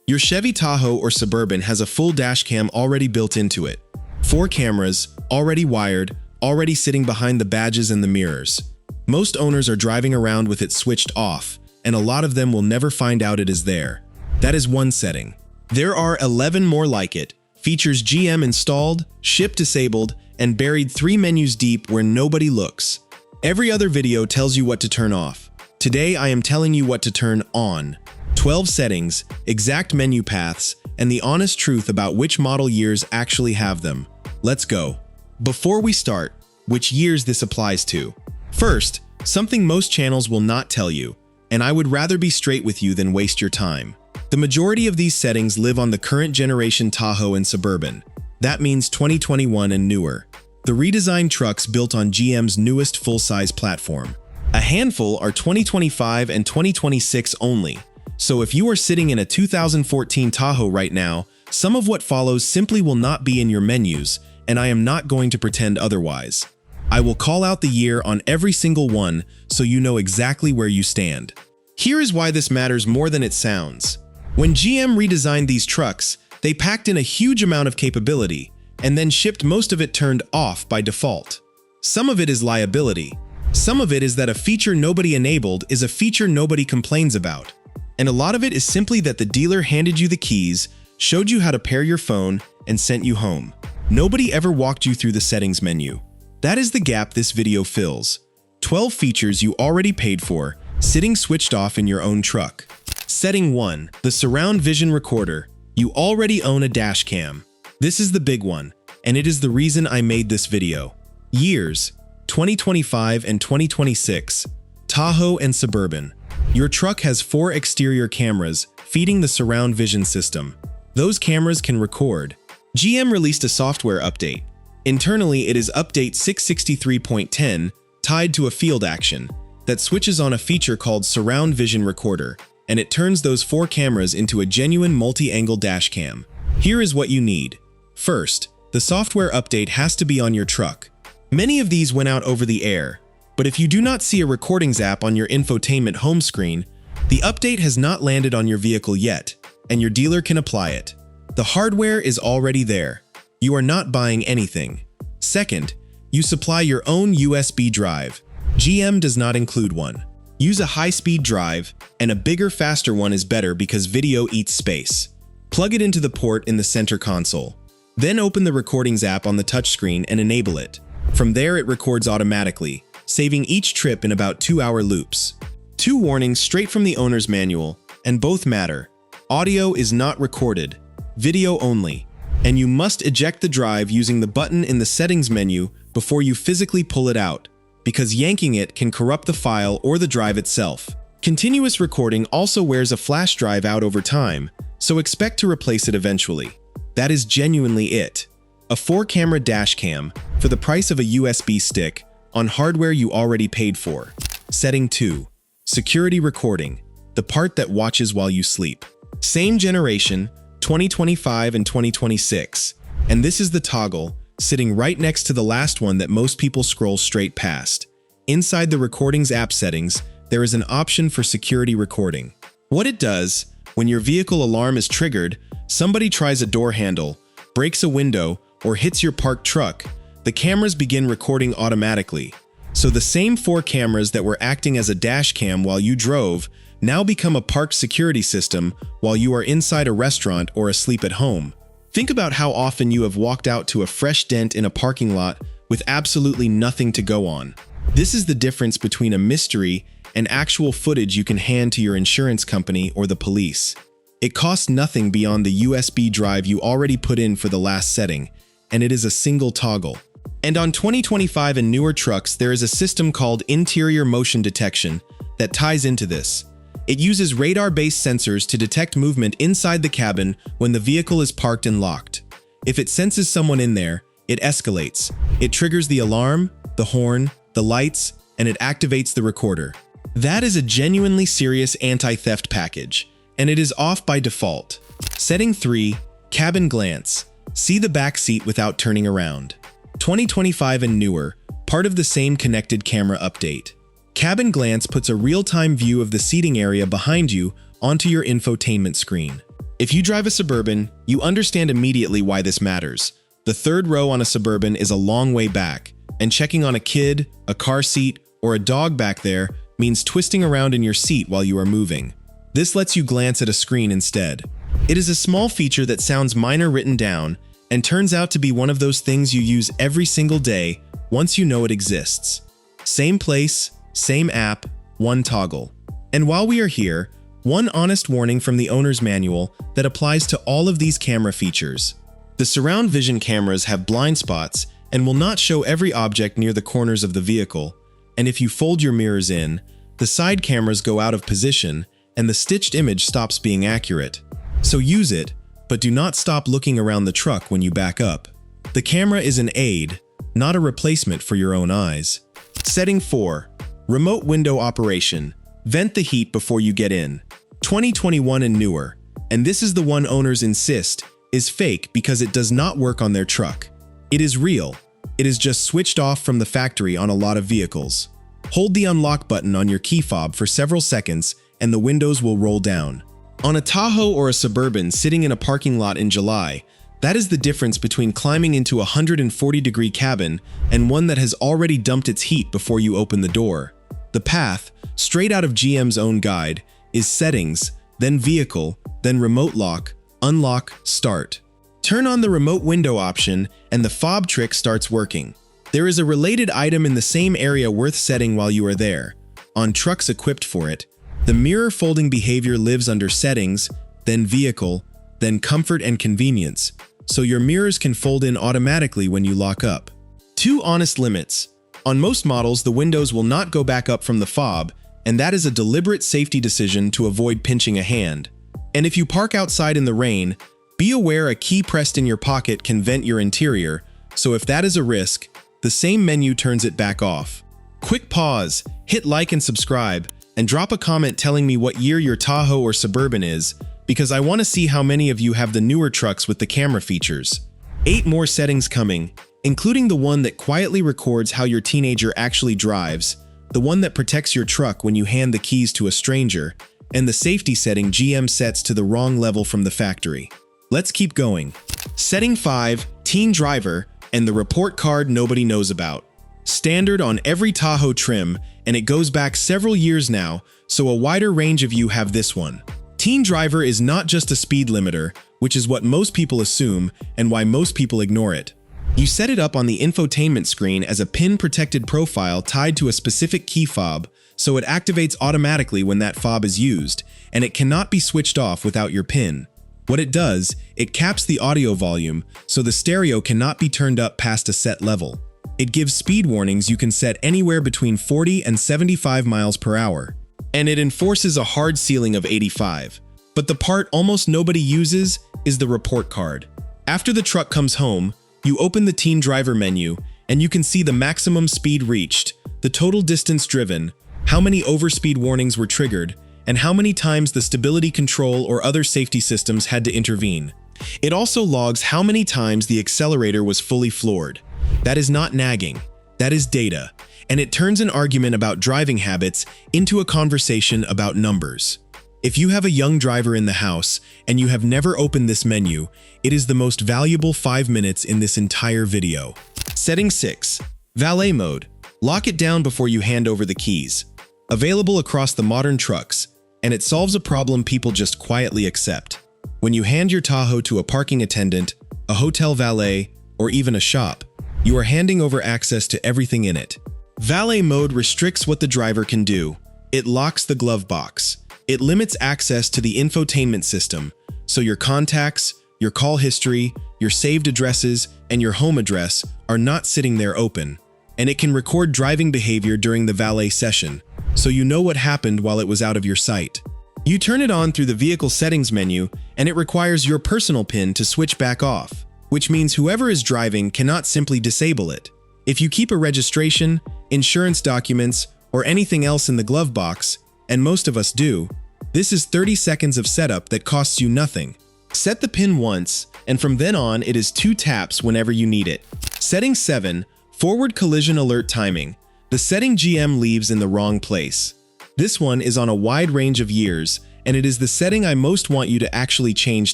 Your Chevy Tahoe or Suburban has a full dash cam already built into it. 4 cameras, already wired, already sitting behind the badges and the mirrors. Most owners are driving around with it switched off, and a lot of them will never find out it is there. That is one setting. There are 11 more like it, features GM installed, ship disabled, and buried 3 menus deep where nobody looks. Every other video tells you what to turn off. Today I am telling you what to turn on. 12 settings, exact menu paths, and the honest truth about which model years actually have them. Let's go. Before we start, which years this applies to. First, something most channels will not tell you, and I would rather be straight with you than waste your time. The majority of these settings live on the current generation Tahoe and Suburban. That means 2021 and newer. The redesigned trucks built on GM's newest full-size platform. A handful are 2025 and 2026 only. So if you are sitting in a 2014 Tahoe right now, some of what follows simply will not be in your menus, and I am not going to pretend otherwise. I will call out the year on every single one so you know exactly where you stand. Here is why this matters more than it sounds. When GM redesigned these trucks, they packed in a huge amount of capability, and then shipped most of it turned off by default. Some of it is liability. Some of it is that a feature nobody enabled is a feature nobody complains about. And a lot of it is simply that the dealer handed you the keys, showed you how to pair your phone, and sent you home. Nobody ever walked you through the settings menu. That is the gap this video fills. 12 features you already paid for, sitting switched off in your own truck. Setting 1. The Surround Vision Recorder. You already own a dash cam. This is the big one, and it is the reason I made this video. Years: 2025 and 2026. Tahoe and Suburban. Your truck has 4 exterior cameras feeding the surround vision system. Those cameras can record. GM released a software update. Internally, it is Update 663.10 tied to a field action that switches on a feature called Surround Vision Recorder, and it turns those 4 cameras into a genuine multi-angle dash cam. Here is what you need. First, the software update has to be on your truck. Many of these went out over the air, but if you do not see a recordings app on your infotainment home screen, the update has not landed on your vehicle yet, and your dealer can apply it. The hardware is already there. You are not buying anything. Second, you supply your own USB drive. GM does not include one. Use a high-speed drive, and a bigger, faster one is better because video eats space. Plug it into the port in the center console. Then open the recordings app on the touchscreen and enable it. From there it records automatically, saving each trip in about 2-hour loops. 2 warnings straight from the owner's manual, and both matter. Audio is not recorded, video only, and you must eject the drive using the button in the settings menu before you physically pull it out, because yanking it can corrupt the file or the drive itself. Continuous recording also wears a flash drive out over time, so expect to replace it eventually. That is genuinely it. A 4-camera dash cam for the price of a USB stick on hardware you already paid for. Setting 2. Security recording, the part that watches while you sleep. Same generation, 2025 and 2026, and this is the toggle, sitting right next to the last one that most people scroll straight past. Inside the recordings app settings, there is an option for security recording. What it does, when your vehicle alarm is triggered, somebody tries a door handle, breaks a window, or hits your parked truck, the cameras begin recording automatically. So the same 4 cameras that were acting as a dash cam while you drove now become a parked security system while you are inside a restaurant or asleep at home. Think about how often you have walked out to a fresh dent in a parking lot with absolutely nothing to go on. This is the difference between a mystery and actual footage you can hand to your insurance company or the police. It costs nothing beyond the USB drive you already put in for the last setting, and it is a single toggle. And on 2025 and newer trucks, there is a system called Interior Motion Detection that ties into this. It uses radar-based sensors to detect movement inside the cabin when the vehicle is parked and locked. If it senses someone in there, it escalates. It triggers the alarm, the horn, the lights, and it activates the recorder. That is a genuinely serious anti-theft package, and it is off by default. Setting 3. Cabin glance. See the back seat without turning around. 2025 and newer, part of the same connected camera update. Cabin glance puts a real-time view of the seating area behind you onto your infotainment screen. If you drive a Suburban, you understand immediately why this matters. The third row on a Suburban is a long way back, and checking on a kid, a car seat, or a dog back there means twisting around in your seat while you are moving. This lets you glance at a screen instead. It is a small feature that sounds minor written down, and turns out to be one of those things you use every single day once you know it exists. Same place, same app, one toggle. And while we are here, one honest warning from the owner's manual that applies to all of these camera features. The surround vision cameras have blind spots and will not show every object near the corners of the vehicle, and if you fold your mirrors in, the side cameras go out of position and the stitched image stops being accurate. So use it, but do not stop looking around the truck when you back up. The camera is an aid, not a replacement for your own eyes. Setting 4. Remote window operation. Vent the heat before you get in. 2021 and newer, and this is the one owners insist is fake because it does not work on their truck. It is real. It is just switched off from the factory on a lot of vehicles. Hold the unlock button on your key fob for several seconds and the windows will roll down. On a Tahoe or a Suburban sitting in a parking lot in July, that is the difference between climbing into a 140-degree cabin and one that has already dumped its heat before you open the door. The path, straight out of GM's own guide, is settings, then vehicle, then remote lock, unlock, start. Turn on the remote window option and the fob trick starts working. There is a related item in the same area worth setting while you are there. On trucks equipped for it, the mirror folding behavior lives under settings, then vehicle, then comfort and convenience, so your mirrors can fold in automatically when you lock up. 2 honest limits. On most models, the windows will not go back up from the fob, and that is a deliberate safety decision to avoid pinching a hand. And if you park outside in the rain, be aware a key pressed in your pocket can vent your interior, so if that is a risk, the same menu turns it back off. Quick pause, hit like and subscribe, and drop a comment telling me what year your Tahoe or Suburban is, because I want to see how many of you have the newer trucks with the camera features. 8 more settings coming, including the one that quietly records how your teenager actually drives, the one that protects your truck when you hand the keys to a stranger, and the safety setting GM sets to the wrong level from the factory. Let's keep going. Setting 5, Teen Driver, and the report card nobody knows about. Standard on every Tahoe trim, and it goes back several years now, so a wider range of you have this one. Teen Driver is not just a speed limiter, which is what most people assume and why most people ignore it. You set it up on the infotainment screen as a pin-protected profile tied to a specific key fob, so it activates automatically when that fob is used, and it cannot be switched off without your pin. What it does, it caps the audio volume, so the stereo cannot be turned up past a set level. It gives speed warnings you can set anywhere between 40 and 75 miles per hour. And it enforces a hard ceiling of 85. But the part almost nobody uses is the report card. After the truck comes home, you open the Teen Driver menu, and you can see the maximum speed reached, the total distance driven, how many overspeed warnings were triggered, and how many times the stability control or other safety systems had to intervene. It also logs how many times the accelerator was fully floored. That is not nagging, that is data, and it turns an argument about driving habits into a conversation about numbers. If you have a young driver in the house and you have never opened this menu, it is the most valuable 5 minutes in this entire video. Setting 6. Valet mode. Lock it down before you hand over the keys. Available across the modern trucks, and it solves a problem people just quietly accept. When you hand your Tahoe to a parking attendant, a hotel valet, or even a shop, you are handing over access to everything in it. Valet mode restricts what the driver can do. It locks the glove box. It limits access to the infotainment system, so your contacts, your call history, your saved addresses, and your home address are not sitting there open. And it can record driving behavior during the valet session, so you know what happened while it was out of your sight. You turn it on through the vehicle settings menu, and it requires your personal PIN to switch back off, which means whoever is driving cannot simply disable it. If you keep a registration, insurance documents, or anything else in the glove box, and most of us do, this is 30 seconds of setup that costs you nothing. Set the PIN once, and from then on it is 2 taps whenever you need it. Setting 7, Forward Collision Alert Timing. The setting GM leaves in the wrong place. This one is on a wide range of years, and it is the setting I most want you to actually change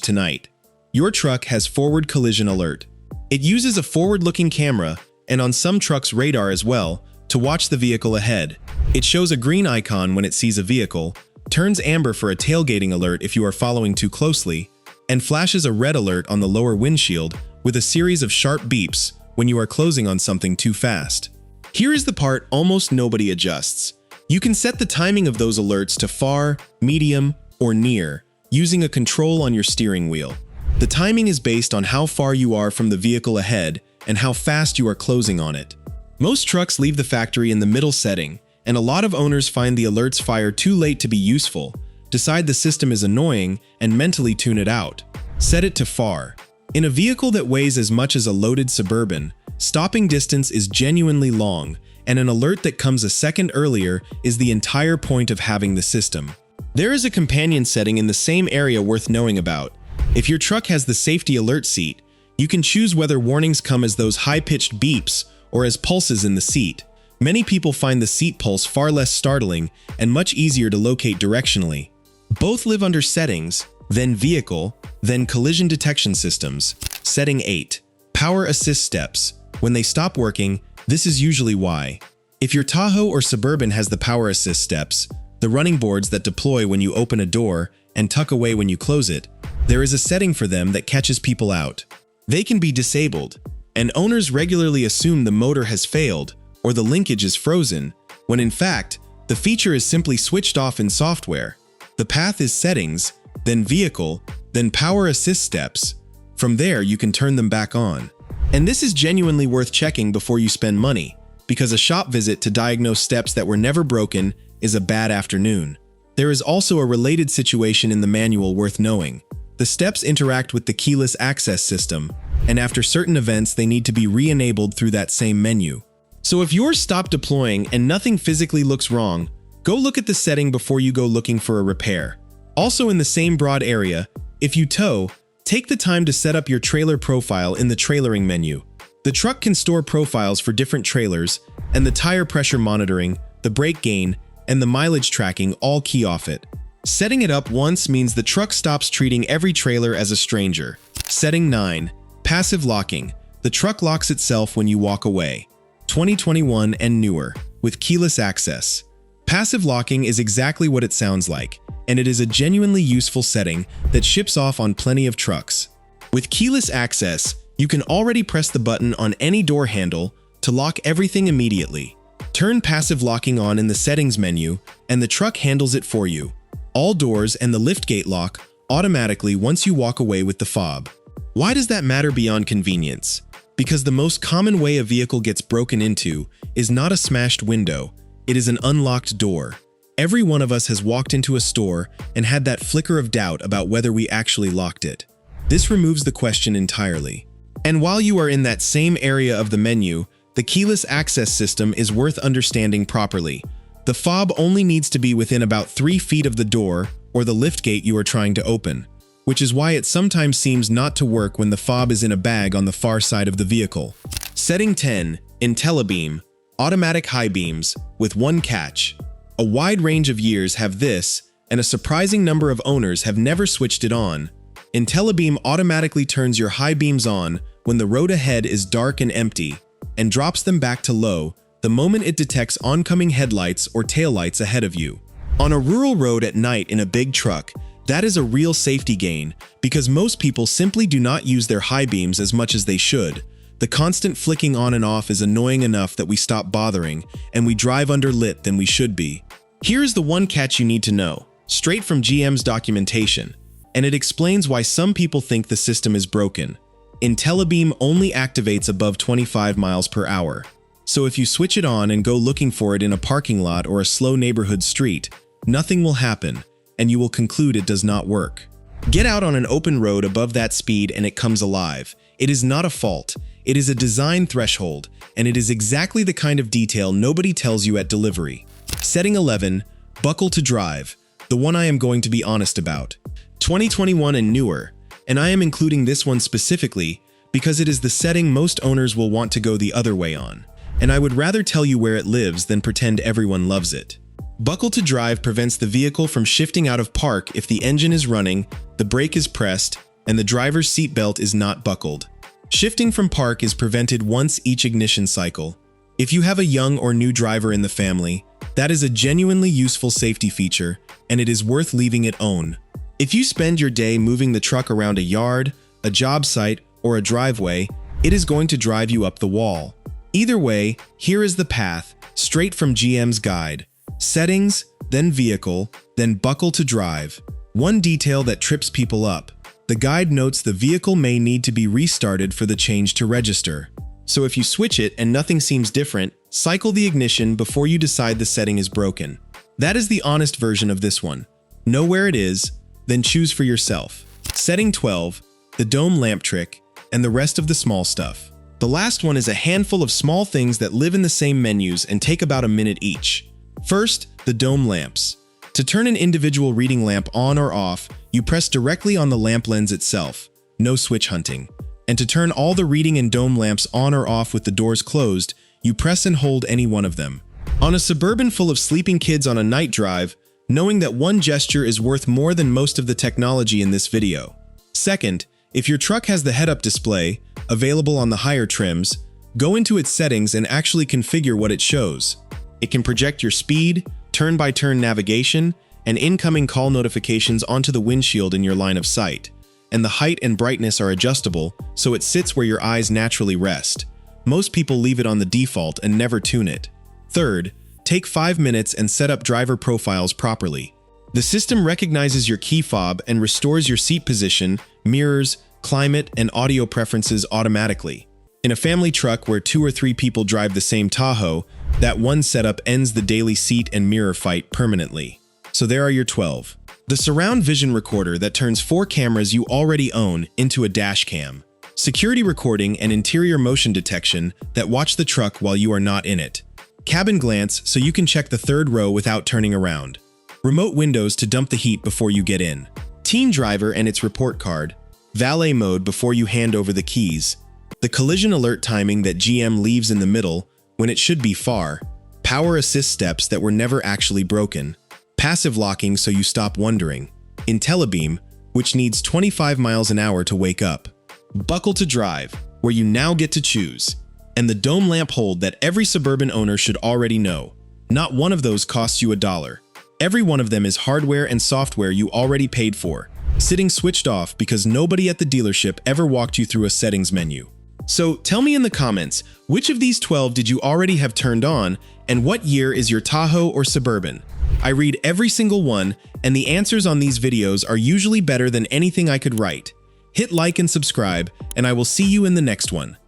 tonight. Your truck has forward collision alert. It uses a forward-looking camera, and on some trucks radar as well, to watch the vehicle ahead. It shows a green icon when it sees a vehicle, turns amber for a tailgating alert if you are following too closely, and flashes a red alert on the lower windshield with a series of sharp beeps when you are closing on something too fast. Here is the part almost nobody adjusts. You can set the timing of those alerts to far, medium, or near, using a control on your steering wheel. The timing is based on how far you are from the vehicle ahead and how fast you are closing on it. Most trucks leave the factory in the middle setting, and a lot of owners find the alerts fire too late to be useful, decide the system is annoying, and mentally tune it out. Set it to far. In a vehicle that weighs as much as a loaded Suburban, stopping distance is genuinely long, and an alert that comes a second earlier is the entire point of having the system. There is a companion setting in the same area worth knowing about. If your truck has the safety alert seat, you can choose whether warnings come as those high-pitched beeps or as pulses in the seat. Many people find the seat pulse far less startling and much easier to locate directionally. Both live under Settings, then Vehicle, then Collision Detection Systems. Setting 8. Power Assist Steps. When they stop working, this is usually why. If your Tahoe or Suburban has the Power Assist Steps, the running boards that deploy when you open a door and tuck away when you close it, there is a setting for them that catches people out. They can be disabled, and owners regularly assume the motor has failed or the linkage is frozen, when in fact, the feature is simply switched off in software. The path is Settings, then Vehicle, then Power Assist Steps. From there, you can turn them back on. And this is genuinely worth checking before you spend money, because a shop visit to diagnose steps that were never broken is a bad afternoon. There is also a related situation in the manual worth knowing. The steps interact with the keyless access system, and after certain events they need to be re-enabled through that same menu. So if yours stopped deploying and nothing physically looks wrong, go look at the setting before you go looking for a repair. Also in the same broad area, if you tow, take the time to set up your trailer profile in the trailering menu. The truck can store profiles for different trailers, and the tire pressure monitoring, the brake gain, and the mileage tracking all key off it. Setting it up once means the truck stops treating every trailer as a stranger. Setting 9. Passive Locking. The truck locks itself when you walk away. 2021 and newer, with keyless access. Passive locking is exactly what it sounds like, and it is a genuinely useful setting that ships off on plenty of trucks. With keyless access, you can already press the button on any door handle to lock everything immediately. Turn passive locking on in the settings menu, and the truck handles it for you. All doors and the liftgate lock automatically once you walk away with the fob. Why does that matter beyond convenience? Because the most common way a vehicle gets broken into is not a smashed window, it is an unlocked door. Every one of us has walked into a store and had that flicker of doubt about whether we actually locked it. This removes the question entirely. And while you are in that same area of the menu, the keyless access system is worth understanding properly. The fob only needs to be within about 3 feet of the door or the liftgate you are trying to open, which is why it sometimes seems not to work when the fob is in a bag on the far side of the vehicle. Setting 10. Intellibeam. Automatic high beams, with one catch. A wide range of years have this, and a surprising number of owners have never switched it on. Intellibeam automatically turns your high beams on when the road ahead is dark and empty, and drops them back to low the moment it detects oncoming headlights or taillights ahead of you. On a rural road at night in a big truck, that is a real safety gain because most people simply do not use their high beams as much as they should. The constant flicking on and off is annoying enough that we stop bothering, and we drive underlit than we should be. Here is the one catch you need to know, straight from GM's documentation, and it explains why some people think the system is broken. Intellibeam only activates above 25 miles per hour. So if you switch it on and go looking for it in a parking lot or a slow neighborhood street, nothing will happen, and you will conclude it does not work. Get out on an open road above that speed and it comes alive. It is not a fault. It is a design threshold, and it is exactly the kind of detail nobody tells you at delivery. Setting 11. Buckle to drive. The one I am going to be honest about. 2021 and newer, and I am including this one specifically because it is the setting most owners will want to go the other way on, and I would rather tell you where it lives than pretend everyone loves it. Buckle to drive prevents the vehicle from shifting out of park if the engine is running, the brake is pressed, and the driver's seatbelt is not buckled. Shifting from park is prevented once each ignition cycle. If you have a young or new driver in the family, that is a genuinely useful safety feature, and it is worth leaving it on. If you spend your day moving the truck around a yard, a job site, or a driveway, it is going to drive you up the wall. Either way, here is the path, straight from GM's guide. Settings, then vehicle, then buckle to drive. One detail that trips people up. The guide notes the vehicle may need to be restarted for the change to register. So if you switch it and nothing seems different, cycle the ignition before you decide the setting is broken. That is the honest version of this one. Know where it is, then choose for yourself. Setting 12, the dome lamp trick, and the rest of the small stuff. The last one is a handful of small things that live in the same menus and take about a minute each. First, the dome lamps. To turn an individual reading lamp on or off, you press directly on the lamp lens itself. No switch hunting. And to turn all the reading and dome lamps on or off with the doors closed, you press and hold any one of them. On a Suburban full of sleeping kids on a night drive, knowing that one gesture is worth more than most of the technology in this video. Second, if your truck has the head-up display, available on the higher trims, go into its settings and actually configure what it shows. It can project your speed, turn-by-turn navigation, and incoming call notifications onto the windshield in your line of sight. And the height and brightness are adjustable, so it sits where your eyes naturally rest. Most people leave it on the default and never tune it. Third, take 5 minutes and set up driver profiles properly. The system recognizes your key fob and restores your seat position, mirrors, climate, and audio preferences automatically. In a family truck where 2 or 3 people drive the same Tahoe, that one setup ends the daily seat and mirror fight permanently. So there are your 12. The surround vision recorder that turns 4 cameras you already own into a dash cam. Security recording and interior motion detection that watch the truck while you are not in it. Cabin glance so you can check the 3rd row without turning around. Remote windows to dump the heat before you get in. Teen driver and its report card. Valet mode before you hand over the keys. The collision alert timing that GM leaves in the middle when it should be far. Power assist steps that were never actually broken. Passive locking so you stop wondering. Intellibeam, which needs 25 miles an hour to wake up. Buckle to drive, where you now get to choose. And the dome lamp hold that every Suburban owner should already know. Not one of those costs you $1. Every one of them is hardware and software you already paid for, sitting switched off because nobody at the dealership ever walked you through a settings menu. So tell me in the comments, which of these 12 did you already have turned on, and what year is your Tahoe or Suburban? I read every single one, and the answers on these videos are usually better than anything I could write. Hit like and subscribe, and I will see you in the next one.